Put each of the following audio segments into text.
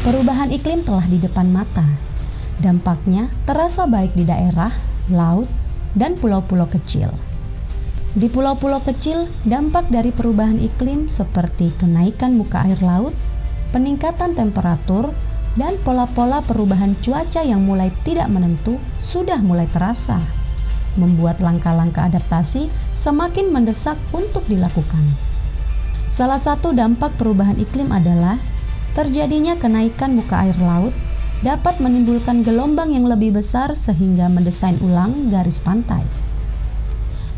Perubahan iklim telah di depan mata. Dampaknya terasa baik di daerah, laut, dan pulau-pulau kecil. Di pulau-pulau kecil, dampak dari perubahan iklim seperti kenaikan muka air laut, peningkatan temperatur, dan pola-pola perubahan cuaca yang mulai tidak menentu sudah mulai terasa, membuat langkah-langkah adaptasi semakin mendesak untuk dilakukan. Salah satu dampak perubahan iklim adalah terjadinya kenaikan muka air laut dapat menimbulkan gelombang yang lebih besar sehingga mendesain ulang garis pantai.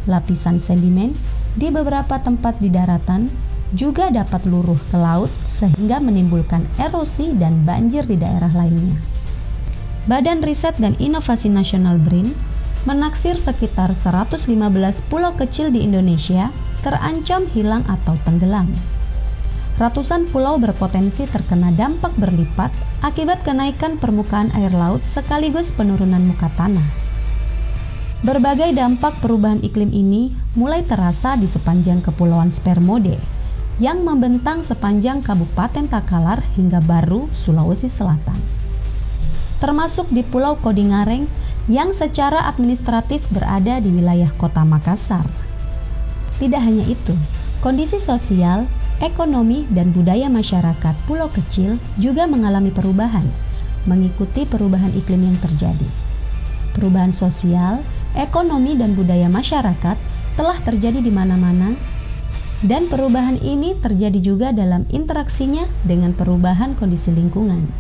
Lapisan sedimen di beberapa tempat di daratan juga dapat luruh ke laut sehingga menimbulkan erosi dan banjir di daerah lainnya. Badan Riset dan Inovasi Nasional BRIN menaksir sekitar 115 pulau kecil di Indonesia terancam hilang atau tenggelam. Ratusan pulau berpotensi terkena dampak berlipat akibat kenaikan permukaan air laut sekaligus penurunan muka tanah. Berbagai dampak perubahan iklim ini mulai terasa di sepanjang Kepulauan Spermode yang membentang sepanjang Kabupaten Takalar hingga Baru, Sulawesi Selatan. Termasuk di Pulau Kodingareng yang secara administratif berada di wilayah Kota Makassar. Tidak hanya itu, kondisi sosial, ekonomi, dan budaya masyarakat pulau kecil juga mengalami perubahan, mengikuti perubahan iklim yang terjadi. Perubahan sosial, ekonomi, dan budaya masyarakat telah terjadi di mana-mana, dan perubahan ini terjadi juga dalam interaksinya dengan perubahan kondisi lingkungan.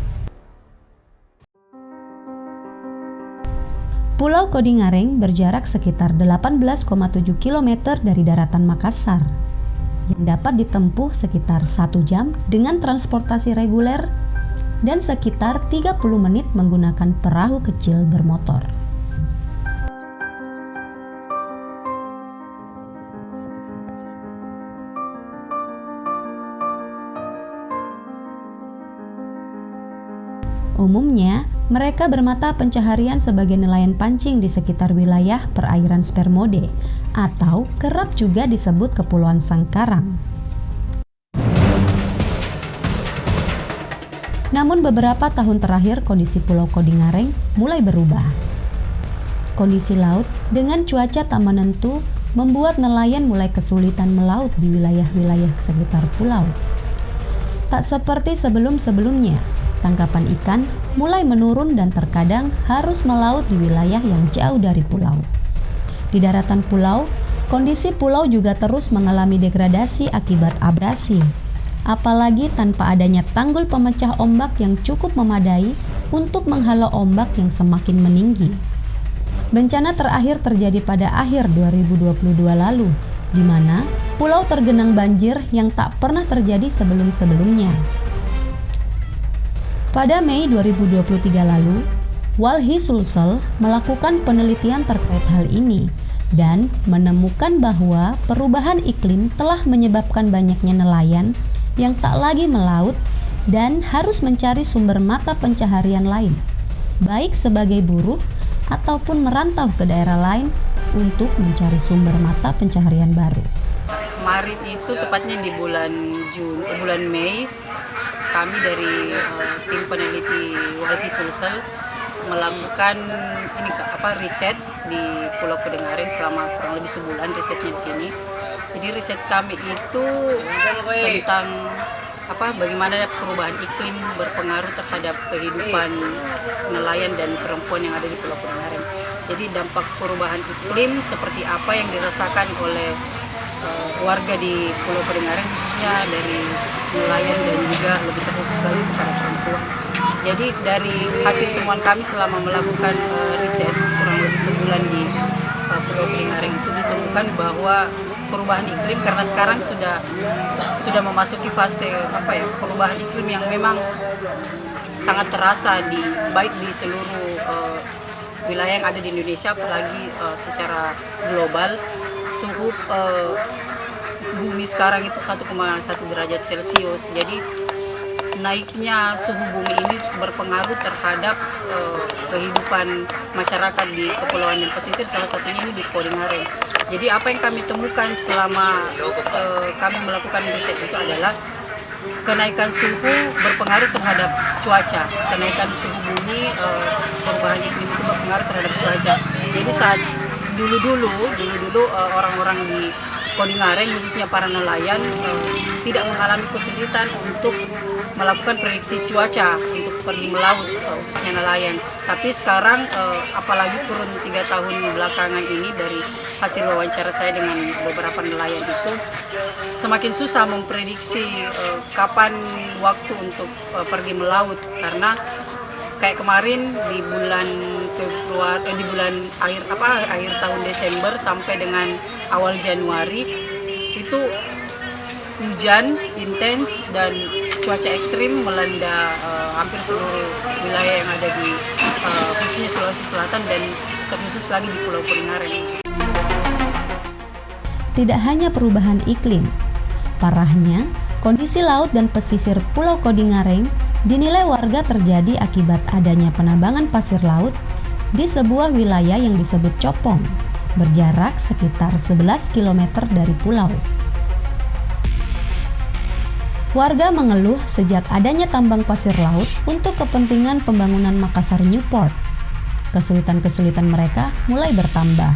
Pulau Kodingareng berjarak sekitar 18,7 km dari daratan Makassar, yang dapat ditempuh sekitar 1 jam dengan transportasi reguler dan sekitar 30 menit menggunakan perahu kecil bermotor. Umumnya, mereka bermata pencaharian sebagai nelayan pancing di sekitar wilayah perairan Spermode atau kerap juga disebut Kepulauan Sangkarang. Namun beberapa tahun terakhir kondisi Pulau Kodingareng mulai berubah. Kondisi laut dengan cuaca tak menentu membuat nelayan mulai kesulitan melaut di wilayah-wilayah sekitar pulau. Tak seperti sebelum-sebelumnya, tangkapan ikan mulai menurun dan terkadang harus melaut di wilayah yang jauh dari pulau. Di daratan pulau, kondisi pulau juga terus mengalami degradasi akibat abrasi, apalagi tanpa adanya tanggul pemecah ombak yang cukup memadai untuk menghalau ombak yang semakin meninggi. Bencana terakhir terjadi pada akhir 2022 lalu, di mana pulau tergenang banjir yang tak pernah terjadi sebelum-sebelumnya. Pada Mei 2023 lalu, Walhi Sulsel melakukan penelitian terkait hal ini dan menemukan bahwa perubahan iklim telah menyebabkan banyaknya nelayan yang tak lagi melaut dan harus mencari sumber mata pencaharian lain, baik sebagai buruh ataupun merantau ke daerah lain untuk mencari sumber mata pencaharian baru. Kemarin itu tepatnya di bulan Mei, kami dari tim peneliti Walhi Sulsel melakukan riset di Pulau Kodingareng selama kurang lebih sebulan risetnya di sini. Jadi riset kami itu tentang bagaimana perubahan iklim berpengaruh terhadap kehidupan nelayan dan perempuan yang ada di Pulau Kodingareng. Jadi dampak perubahan iklim seperti apa yang dirasakan oleh warga di Pulau Kodingareng, khususnya dari nelayan dan juga lebih terkhusus lagi kepada perempuan. Jadi dari hasil temuan kami selama melakukan riset kurang lebih sebulan di Pulau Kodingareng itu ditemukan bahwa perubahan iklim, karena sekarang sudah memasuki fase perubahan iklim yang memang sangat terasa baik di seluruh wilayah yang ada di Indonesia, apalagi secara global. Suhu bumi sekarang itu 1,1 derajat Celcius. Jadi naiknya suhu bumi ini berpengaruh terhadap kehidupan masyarakat di kepulauan dan pesisir, salah satunya ini di Kodingareng. Jadi apa yang kami temukan selama kami melakukan riset itu adalah kenaikan suhu berpengaruh terhadap cuaca. Kenaikan suhu bumi, perubahan iklim itu berpengaruh terhadap cuaca. Jadi saat dulu-dulu orang-orang di Kodingareng, khususnya para nelayan, tidak mengalami kesulitan untuk melakukan prediksi cuaca untuk pergi melaut, khususnya nelayan. Tapi sekarang, apalagi kurun 3 tahun belakangan ini, dari hasil wawancara saya dengan beberapa nelayan itu, semakin susah memprediksi kapan waktu untuk pergi melaut, karena kayak kemarin di bulan Februari, di bulan akhir tahun Desember sampai dengan awal Januari itu hujan intens dan cuaca ekstrim melanda hampir seluruh wilayah yang ada di khususnya Sulawesi Selatan dan terkhusus lagi di Pulau Kodingareng. Tidak hanya perubahan iklim, parahnya kondisi laut dan pesisir Pulau Kodingareng dinilai warga terjadi akibat adanya penambangan pasir laut di sebuah wilayah yang disebut Copong, berjarak sekitar 11 km dari pulau. Warga mengeluh sejak adanya tambang pasir laut untuk kepentingan pembangunan Makassar Newport. Kesulitan-kesulitan mereka mulai bertambah.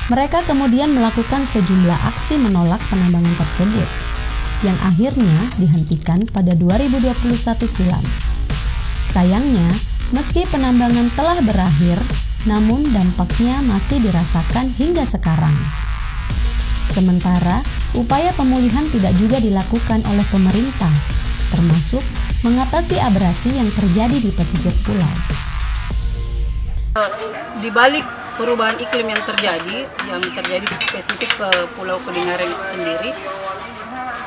Mereka kemudian melakukan sejumlah aksi menolak penambangan tersebut, yang akhirnya dihentikan pada 2021 silam. Sayangnya, meski penambangan telah berakhir, namun dampaknya masih dirasakan hingga sekarang. Sementara, upaya pemulihan tidak juga dilakukan oleh pemerintah, termasuk mengatasi abrasi yang terjadi di pesisir pulau. Di balik perubahan iklim yang terjadi spesifik ke Pulau Kodingareng sendiri,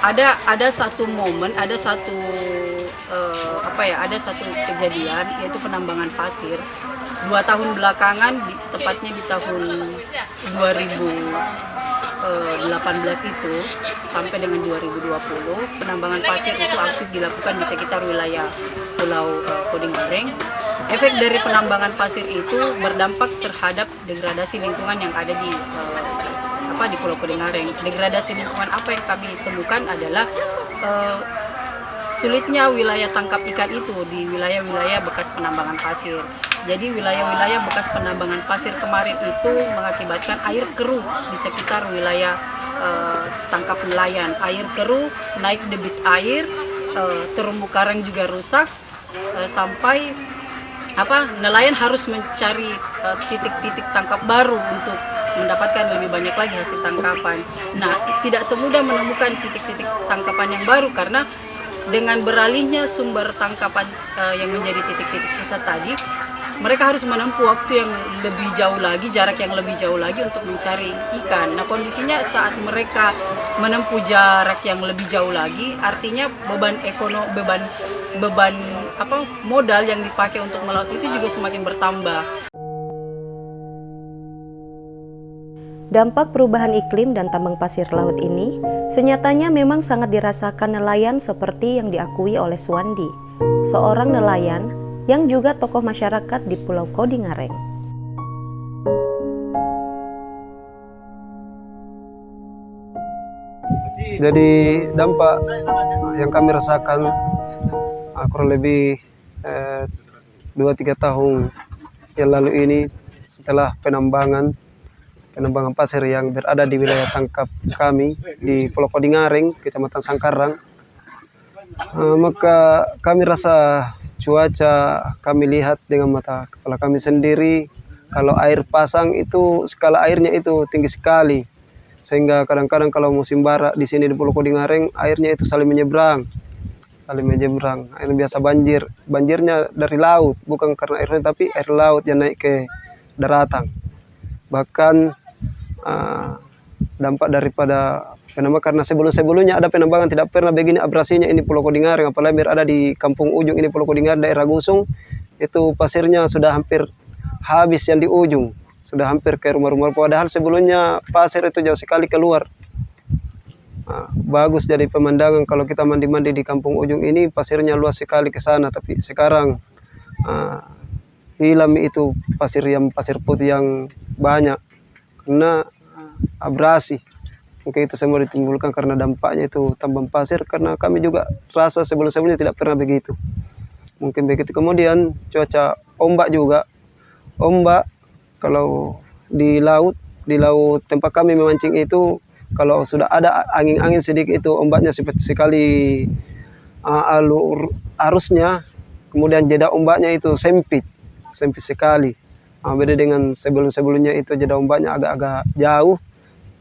ada satu momen, ada satu kejadian, yaitu penambangan pasir 2 tahun belakangan, tepatnya di tahun 2018 itu sampai dengan 2020, penambangan pasir itu aktif dilakukan di sekitar wilayah Pulau Kodingareng. Efek dari penambangan pasir itu berdampak terhadap degradasi lingkungan yang ada di Pulau Kodingareng. Degradasi lingkungan apa yang kami temukan adalah sulitnya wilayah tangkap ikan itu di wilayah-wilayah bekas penambangan pasir. Jadi wilayah-wilayah bekas penambangan pasir kemarin itu mengakibatkan air keruh di sekitar wilayah tangkap nelayan. Air keruh, naik debit air, terumbu karang juga rusak, sampai nelayan harus mencari titik-titik tangkap baru untuk mendapatkan lebih banyak lagi hasil tangkapan. Nah, tidak semudah menemukan titik-titik tangkapan yang baru karena dengan beralihnya sumber tangkapan yang menjadi titik-titik pusat tadi, mereka harus menempuh waktu yang lebih jauh lagi, jarak yang lebih jauh lagi untuk mencari ikan. Nah, kondisinya saat mereka menempuh jarak yang lebih jauh lagi, artinya beban modal yang dipakai untuk melaut itu juga semakin bertambah. Dampak perubahan iklim dan tambang pasir laut ini senyatanya memang sangat dirasakan nelayan seperti yang diakui oleh Suwandi, seorang nelayan yang juga tokoh masyarakat di Pulau Kodingareng. Jadi dampak yang kami rasakan kurang lebih 2-3 tahun yang lalu ini setelah penambangan pasir yang berada di wilayah tangkap kami di Pulau Kodingareng, Kecamatan Sangkarang, maka kami rasa cuaca, kami lihat dengan mata kepala kami sendiri, kalau air pasang itu skala airnya itu tinggi sekali, sehingga kadang-kadang kalau musim bara di sini di Pulau Kodingareng airnya itu saling menyeberang. Air biasa banjirnya dari laut, bukan karena airnya tapi air laut yang naik ke daratan. Bahkan dampak daripada penambangan, karena sebelumnya ada penambangan tidak pernah begini abrasinya ini Pulau Kodingareng, apalagi berada di kampung ujung ini Pulau Kodingareng, daerah Gusung, itu pasirnya sudah hampir habis yang di ujung, sudah hampir ke rumah-rumah, padahal sebelumnya pasir itu jauh sekali keluar. Bagus jadi pemandangan kalau kita mandi-mandi di kampung ujung ini, pasirnya luas sekali ke sana, tapi sekarang hilang itu pasir putih yang banyak karena abrasi Mungkin itu semua ditimbulkan karena dampaknya itu tambang pasir, karena kami juga rasa sebelum-sebelumnya tidak pernah begitu. Mungkin begitu. Kemudian cuaca ombak juga. Ombak kalau di laut tempat kami memancing itu, kalau sudah ada angin-angin sedikit itu ombaknya cepat sekali, alur arusnya, kemudian jeda ombaknya itu sempit sekali. Beda dengan sebelum-sebelumnya itu jeda ombaknya agak-agak jauh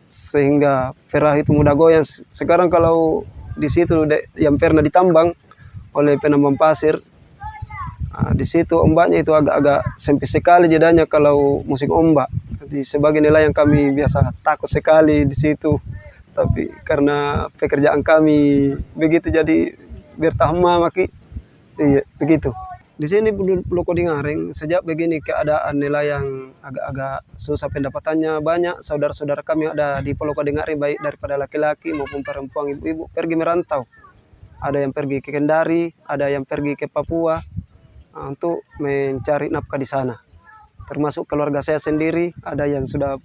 sehingga perahu itu mudah goyang. Sekarang kalau di situ yang pernah ditambang oleh penambang pasir, di situ ombaknya itu agak-agak sempit sekali jedanya kalau musim ombak. Jadi sebagai nelayan kami biasa takut sekali di situ. Tapi karena pekerjaan kami begitu jadi bertahan maki. Iya, begitu. Di sini Pulau Kodingareng sejak begini keadaan nelayan agak-agak susah, pendapatannya banyak. Saudara-saudara kami ada di Pulau Kodingareng baik daripada laki-laki maupun perempuan, ibu-ibu pergi merantau. Ada yang pergi ke Kendari, ada yang pergi ke Papua untuk mencari nafkah di sana. Termasuk keluarga saya sendiri, ada yang sudah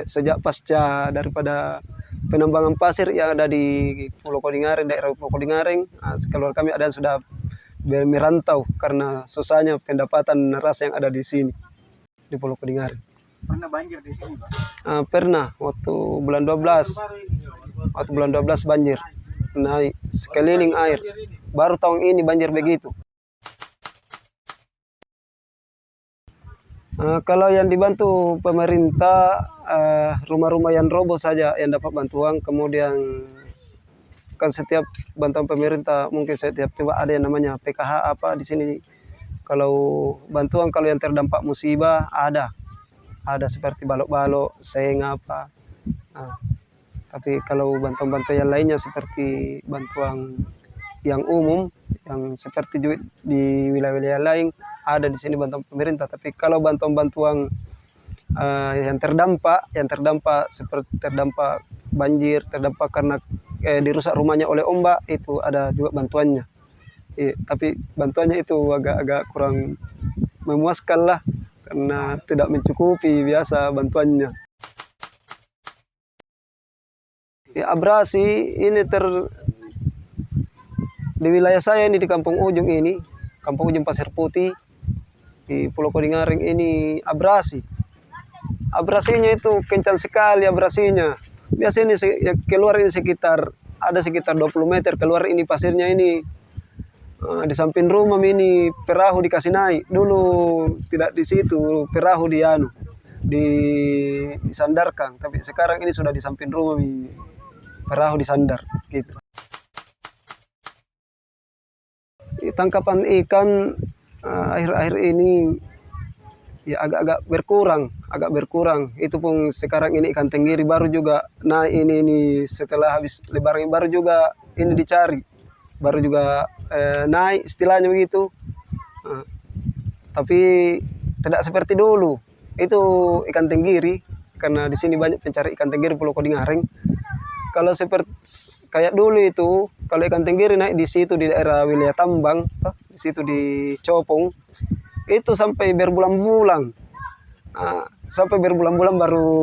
sejak pasca daripada penambangan pasir yang ada di Pulau Kodingareng, daerah Pulau Kodingareng. Keluarga kami ada yang sudah merantau karena susahnya pendapatan ras yang ada di sini di Pulau Kodingareng. Pernah banjir di sini, Pak? Pernah waktu bulan 12. Waktu bulan 12 banjir. Naik sekeliling air. Baru tahun ini banjir begitu. Kalau yang dibantu pemerintah, rumah-rumah yang roboh saja yang dapat bantuan. Kemudian kan setiap bantuan pemerintah mungkin setiap tiba ada yang namanya PKH apa di sini. Kalau bantuan kalau yang terdampak musibah ada seperti balok-balok, seng apa. Tapi kalau bantuan-bantuan yang lainnya seperti bantuan yang umum, yang seperti di wilayah-wilayah lain ada di sini bantuan pemerintah. Tapi kalau bantuan-bantuan yang terdampak seperti terdampak banjir, terdampak karena dirusak rumahnya oleh ombak, itu ada juga bantuannya. Tapi bantuannya itu agak-agak kurang memuaskan lah karena tidak mencukupi biasa bantuannya. Abrasi ini di wilayah saya ini di Kampung Ujung ini, Kampung Ujung Pasir Putih di Pulau Kodingareng ini abrasi. Abrasinya itu kencang sekali abrasinya. Biasanya keluar ini sekitar 20 meter keluar ini pasirnya ini. Di samping rumah ini perahu dikasih naik. Dulu tidak di situ, perahu disandarkan. Tapi sekarang ini sudah di samping rumah perahu disandar gitu. Tangkapan ikan akhir-akhir ini ya agak berkurang. Itu pun sekarang ini ikan tenggiri baru juga naik ini setelah habis lebaran baru juga ini dicari. Baru juga naik istilahnya begitu. Tapi tidak seperti dulu. Itu ikan tenggiri karena di sini banyak pencari ikan tenggiri Pulau Kodingareng. Kalau seperti kayak dulu itu, kalau ikan tenggiri naik di situ di daerah wilayah tambang, di situ di Copong, itu sampai berbulan-bulan. Sampai berbulan-bulan baru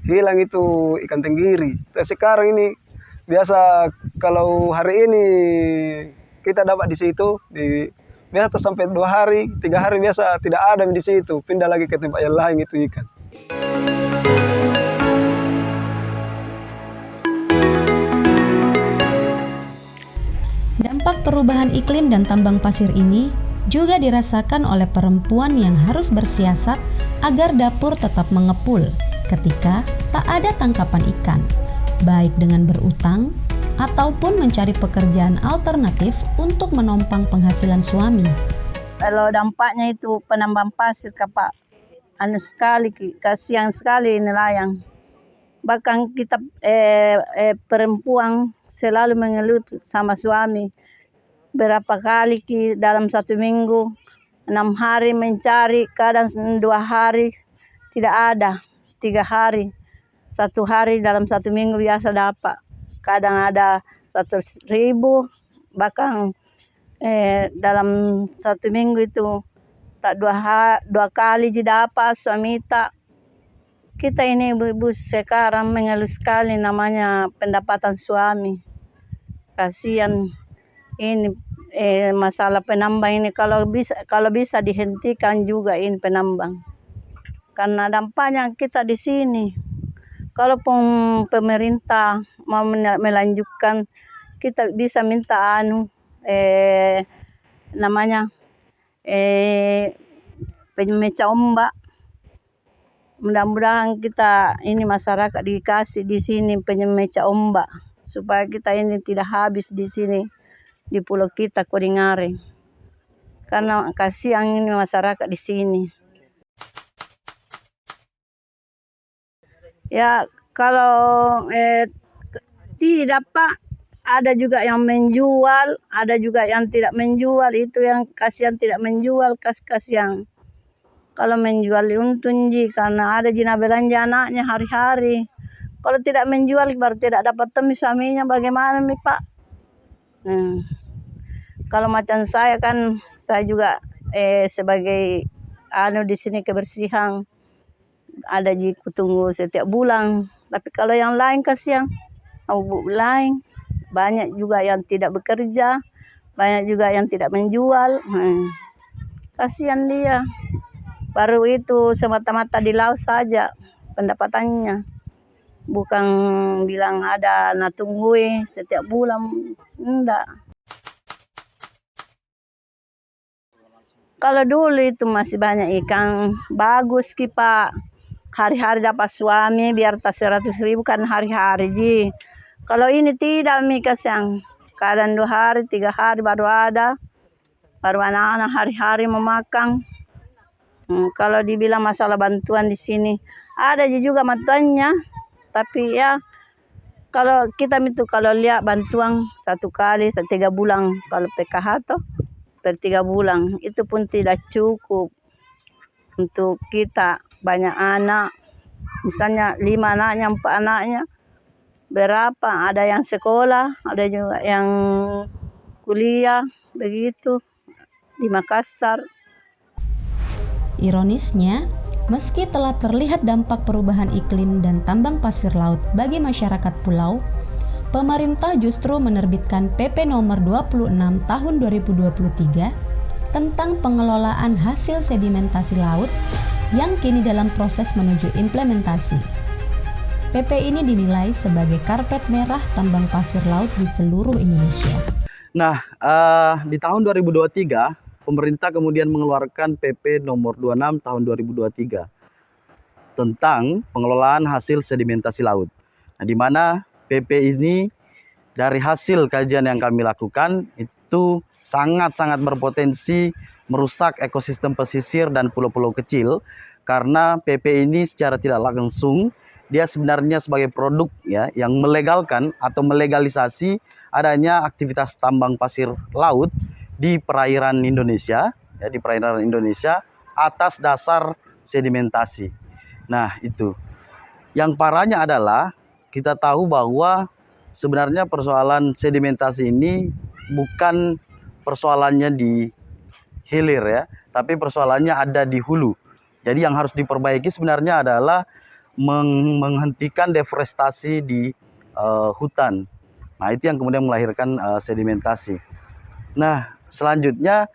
hilang itu ikan tenggiri. Tapi sekarang ini biasa kalau hari ini kita dapat di situ, biasa sampai 2 hari, 3 hari biasa tidak ada di situ, pindah lagi ke tempat yang lain itu ikan. Dampak perubahan iklim dan tambang pasir ini juga dirasakan oleh perempuan yang harus bersiasat agar dapur tetap mengepul ketika tak ada tangkapan ikan, baik dengan berutang ataupun mencari pekerjaan alternatif untuk menopang penghasilan suami. Kalau dampaknya itu penambang pasir, Pak, kasihan sekali nelayan. Bahkan kita perempuan selalu mengeluh sama suami. Berapa kali dalam 1 minggu, 6 hari mencari, kadang 2 hari tidak ada, 3 hari. 1 hari dalam 1 minggu biasa dapat. Kadang ada 100.000, bahkan dalam 1 minggu itu tak 2 kali dapat suami tak. Kita ini ibu-ibu sekarang mengeluh sekali namanya pendapatan suami. Kasihan ini masalah penambang ini kalau bisa dihentikan juga ini penambang. Karena dampaknya kita di sini. Kalau pemerintah mau melanjutkan, kita bisa minta pemecah ombak. Mudah-mudahan kita ini masyarakat dikasih di sini pemecah ombak supaya kita ini tidak habis di sini di pulau kita Kodingareng. Karena kasihan ini masyarakat di sini. Ya kalau tidak Pak, ada juga yang menjual, ada juga yang tidak menjual. Itu yang kasihan tidak menjual, kasihan. Kalau menjual untung karena ada jina belanja anaknya hari-hari. Kalau tidak menjual baru tidak dapat temu suaminya, bagaimana nih Pak? Kalau macam saya kan, saya juga sebagai di sini kebersihan ada tunggu setiap bulan. Tapi kalau yang lain kasihan, lain banyak juga yang tidak bekerja, banyak juga yang tidak menjual. Kasihan dia. Baru itu semata-mata di laut saja pendapatannya. Bukan bilang ada tunggui setiap bulan, enggak. Kalau dulu itu masih banyak ikan bagus Pak. Hari-hari dapat suami biar tas 100.000 kan hari-hari ji. Kalau ini tidak kasihan. Kadang 2 hari, 3 hari baru ada. Baru anak-anak hari-hari memakan. Kalau dibilang masalah bantuan di sini, ada juga bantuannya. Tapi ya kalau kita itu kalau lihat bantuan 1 kali 3 bulan, kalau PKH tuh per 3 bulan itu pun tidak cukup untuk kita banyak anak. Misalnya 5 anaknya, 4 anaknya, berapa? Ada yang sekolah, ada juga yang kuliah, begitu di Makassar. Ironisnya, meski telah terlihat dampak perubahan iklim dan tambang pasir laut bagi masyarakat pulau, pemerintah justru menerbitkan PP nomor 26 tahun 2023 tentang pengelolaan hasil sedimentasi laut yang kini dalam proses menuju implementasi. PP ini dinilai sebagai karpet merah tambang pasir laut di seluruh Indonesia. Nah, di tahun 2023 pemerintah kemudian mengeluarkan PP nomor 26 tahun 2023 tentang pengelolaan hasil sedimentasi laut. Nah, di mana PP ini dari hasil kajian yang kami lakukan itu sangat-sangat berpotensi merusak ekosistem pesisir dan pulau-pulau kecil karena PP ini secara tidak langsung dia sebenarnya sebagai produk ya yang melegalkan atau melegalisasi adanya aktivitas tambang pasir laut di perairan Indonesia, ya, di perairan Indonesia atas dasar sedimentasi. Nah, itu. Yang parahnya adalah kita tahu bahwa sebenarnya persoalan sedimentasi ini bukan persoalannya di hilir ya, tapi persoalannya ada di hulu. Jadi yang harus diperbaiki sebenarnya adalah menghentikan deforestasi di hutan. Nah, itu yang kemudian melahirkan sedimentasi. Nah, selanjutnya,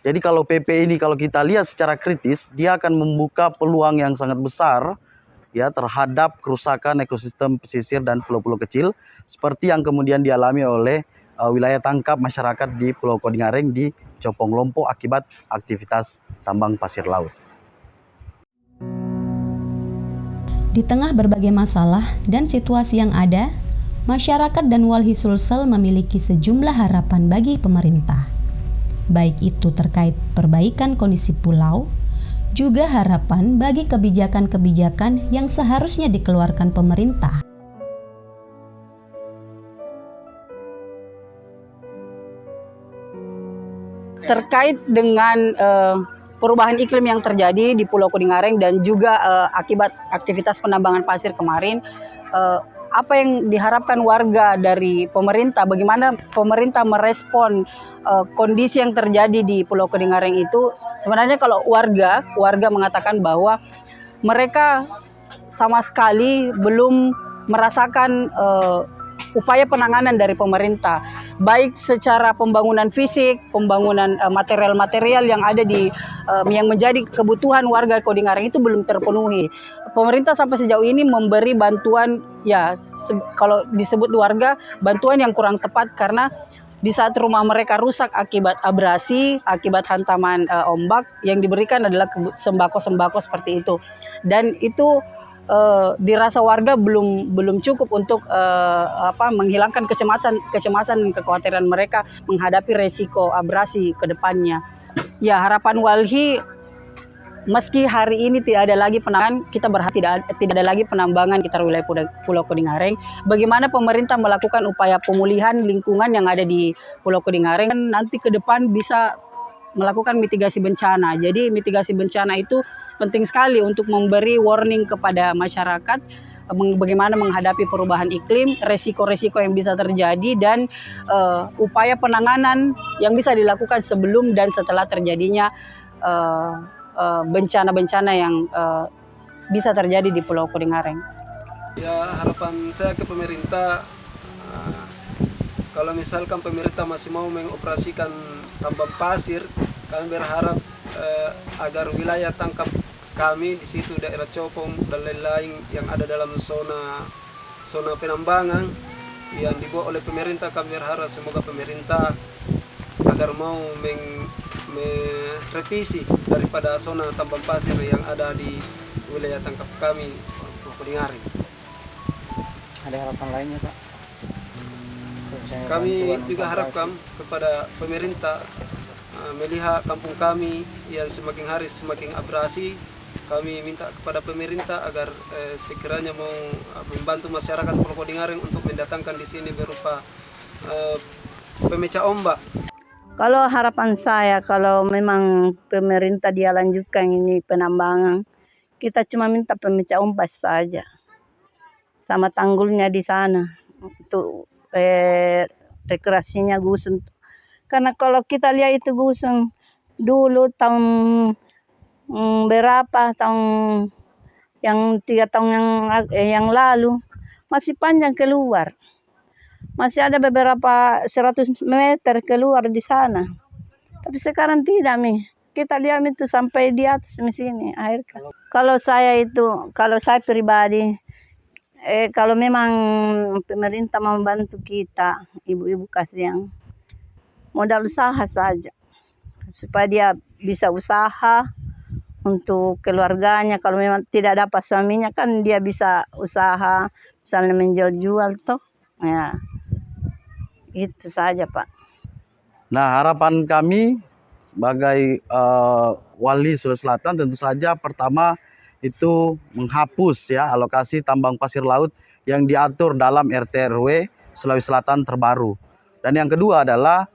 jadi kalau PP ini kalau kita lihat secara kritis, dia akan membuka peluang yang sangat besar ya terhadap kerusakan ekosistem pesisir dan pulau-pulau kecil seperti yang kemudian dialami oleh wilayah tangkap masyarakat di Pulau Kodingareng di Copong Lompo akibat aktivitas tambang pasir laut. Di tengah berbagai masalah dan situasi yang ada, masyarakat dan Walhi Sulsel memiliki sejumlah harapan bagi pemerintah. Baik itu terkait perbaikan kondisi pulau, juga harapan bagi kebijakan-kebijakan yang seharusnya dikeluarkan pemerintah. Terkait dengan perubahan iklim yang terjadi di Pulau Kodingareng dan juga akibat aktivitas penambangan pasir kemarin, apa yang diharapkan warga dari pemerintah, bagaimana pemerintah merespon kondisi yang terjadi di Pulau Kodingareng itu. Sebenarnya kalau warga mengatakan bahwa mereka sama sekali belum merasakan upaya penanganan dari pemerintah, baik secara pembangunan fisik, pembangunan material-material yang ada di yang menjadi kebutuhan warga Kodingareng itu belum terpenuhi. Pemerintah sampai sejauh ini memberi bantuan, ya kalau disebut warga, bantuan yang kurang tepat karena di saat rumah mereka rusak akibat abrasi, akibat hantaman ombak, yang diberikan adalah sembako-sembako seperti itu. Dan itu dirasa warga belum cukup untuk menghilangkan kecemasan dan kekhawatiran mereka menghadapi resiko abrasi ke depannya. Ya, harapan Walhi, meski hari ini tidak ada lagi penambangan, kita berharap tidak ada lagi penambangan di wilayah Pulau Kodingareng. Bagaimana pemerintah melakukan upaya pemulihan lingkungan yang ada di Pulau Kodingareng, nanti ke depan bisa melakukan mitigasi bencana. Jadi mitigasi bencana itu penting sekali untuk memberi warning kepada masyarakat bagaimana menghadapi perubahan iklim, resiko-resiko yang bisa terjadi, dan upaya penanganan yang bisa dilakukan sebelum dan setelah terjadinya bencana-bencana yang bisa terjadi di Pulau Kodingareng. Ya, harapan saya ke pemerintah, kalau misalkan pemerintah masih mau mengoperasikan tambang pasir, kami berharap agar wilayah tangkap kami di situ, daerah Copong dan lain-lain yang ada dalam zona penambangan yang dibuat oleh pemerintah, kami berharap semoga pemerintah agar mau merevisi daripada zona tambang pasir yang ada di wilayah tangkap kami, Kodingareng. Ada harapan lainnya, Pak? Kami juga harapkan kepada pemerintah melihat kampung kami yang semakin hari semakin abrasi. Kami minta kepada pemerintah agar sekiranya mau membantu masyarakat Pulau Kodingareng untuk mendatangkan di sini berupa pemecah ombak. Kalau harapan saya, kalau memang pemerintah dia lanjutkan ini penambangan, kita cuma minta pemecah ombak saja, sama tanggulnya di sana untuk rekreasinya Gusung. Karena kalau kita lihat itu Gusung dulu tahun tahun yang 3 tahun yang lalu masih panjang keluar, masih ada beberapa 100 meter keluar di sana. Tapi sekarang tidak, kita lihat itu sampai di atas sini air. Kalau saya pribadi, kalau memang pemerintah mau membantu kita, ibu-ibu kasihan, modal usaha saja, supaya dia bisa usaha untuk keluarganya. Kalau memang tidak dapat suaminya, kan dia bisa usaha, misalnya menjual-jual toh. Ya, itu saja, Pak. Nah, harapan kami sebagai Wali Sulawesi Selatan tentu saja pertama itu menghapus ya alokasi tambang pasir laut yang diatur dalam RT/RW Sulawesi Selatan terbaru. Dan yang kedua adalah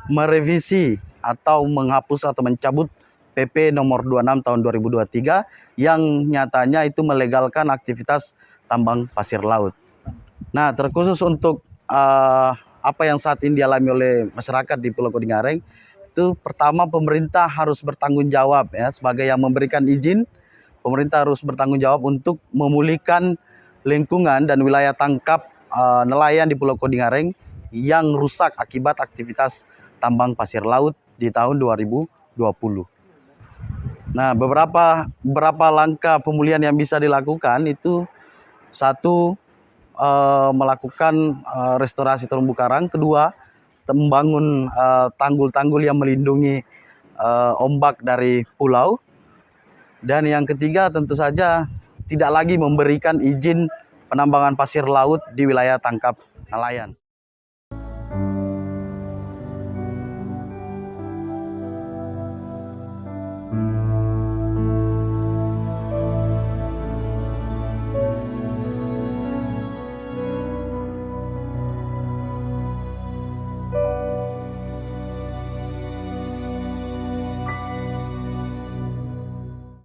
merevisi atau menghapus atau mencabut PP nomor 26 tahun 2023 yang nyatanya itu melegalkan aktivitas tambang pasir laut. Nah, terkhusus untuk apa yang saat ini dialami oleh masyarakat di Pulau Kodingareng, itu pertama pemerintah harus bertanggung jawab ya sebagai yang memberikan izin. Pemerintah harus bertanggung jawab untuk memulihkan lingkungan dan wilayah tangkap nelayan di Pulau Kodingareng yang rusak akibat aktivitas tambang pasir laut di tahun 2020. Nah, beberapa langkah pemulihan yang bisa dilakukan itu, satu, melakukan restorasi terumbu karang. Kedua, membangun tanggul-tanggul yang melindungi ombak dari pulau. Dan yang ketiga tentu saja tidak lagi memberikan izin penambangan pasir laut di wilayah tangkap nelayan.